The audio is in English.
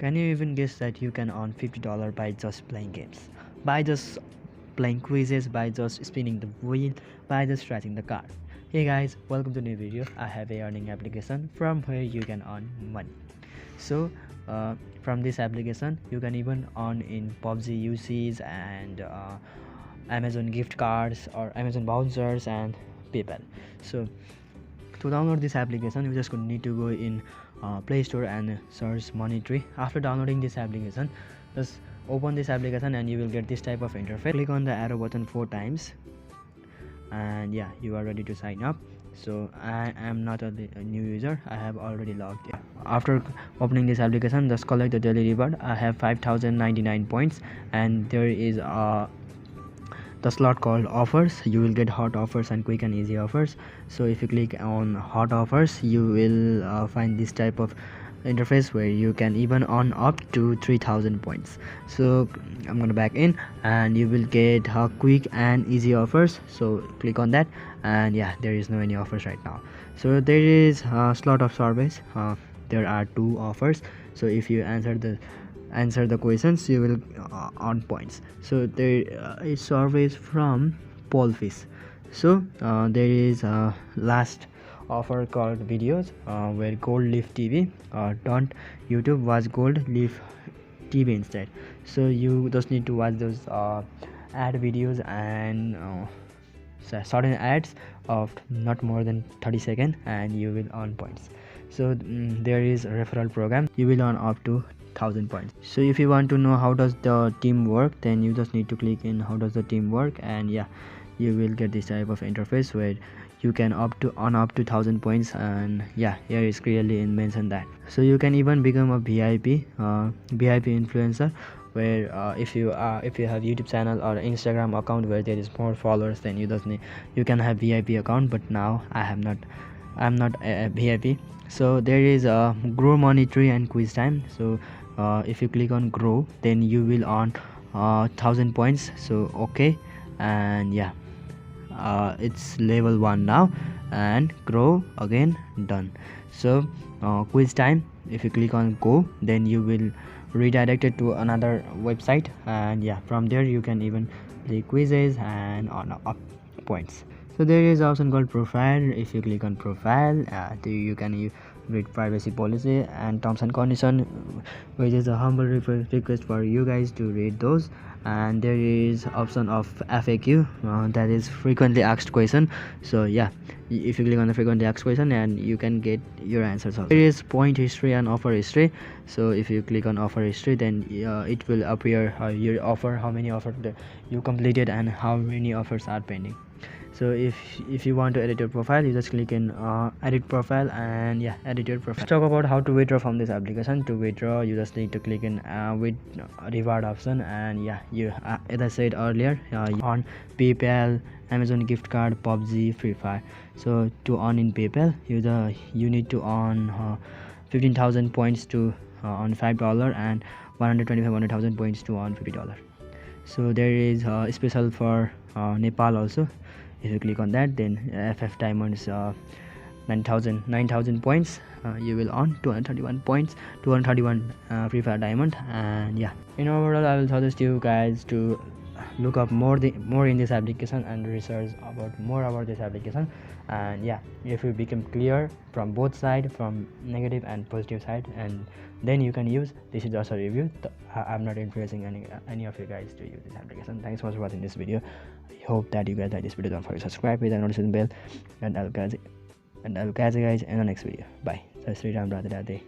Can you even guess that you can earn $50 by just playing games, by just playing quizzes, by just spinning the wheel, by just scratching the card? Hey guys, welcome to new video. I have a earning application from where you can earn money. So from this application you can even earn in PUBG UCs and Amazon gift cards or Amazon vouchers and PayPal. So to download this application, you just need to go in Play Store and search Money Tree. After downloading this application, just open this application and you will get this type of interface. Click on the arrow button 4 times and yeah, you are ready to sign up. So I am not a new user, I have already logged in. After opening this application, just collect the daily reward. I have 5099 points and there is the slot called offers. You will get hot offers and quick and easy offers. So if you click on hot offers, you will find this type of interface where you can even earn up to 3000 points. So I'm gonna back in and you will get quick and easy offers. So click on that and yeah, there is no any offers right now. So there is a slot of surveys. There are 2 offers. So if you answer the questions, you will earn points. So there is surveys from Polfish. So there is last offer called videos where gold leaf TV don't YouTube watch gold leaf TV instead. So you just need to watch those ad videos and certain ads of not more than 30 seconds and you will earn points. So there is a referral program. You will earn up to 1000 points. So if you want to know how does the team work, then you just need to click in how does the team work and yeah, you will get this type of interface where you can earn up to 1000 points and yeah, here is clearly mentioned that. So you can even become a VIP influencer where if you have YouTube channel or Instagram account where there is more followers, then you can have VIP account. But now I'm not a VIP. So there is a grow money tree and quiz time. So if you click on grow, then you will earn 1000 points. So okay, and yeah, it's level 1 now and grow again, done. So quiz time, if you click on go, then you will redirected to another website and yeah, from there you can even play quizzes and earn up points. So there is option called profile. If you click on profile, you can read privacy policy and terms and condition, which is a humble request for you guys to read those. And there is option of FAQ, that is frequently asked question. So yeah, if you click on the frequently asked question and you can get your answers also. There is point history and offer history. So if you click on offer history, then it will appear your offer, how many offers you completed and how many offers are pending. So if you want to edit your profile, you just click in edit profile and yeah, edit your profile. Let's talk about how to withdraw from this application. To withdraw, you just need to click in with reward option and yeah, you as I said earlier, on PayPal, Amazon gift card, PUBG, Free Fire. So to earn in PayPal, you need to earn 15,000 points to earn $5 and 100,000 points to earn $50. So there is special for Nepal also. If you click on that, then FF diamonds 9,000 points, you will earn 231 points, 231 Free Fire diamond. And yeah, in overall, I will suggest you guys to look up more in this application and research more about this application. And yeah, if you become clear from both sides, from negative and positive side, and then you can use. This is just a review. I'm not influencing any of you guys to use this application. Thanks so much for watching this video. I hope that you guys like this video. Don't forget to subscribe with the notification bell, and I'll catch you guys in the next video. Bye. Jai Sri Ram, Radhe Radhe.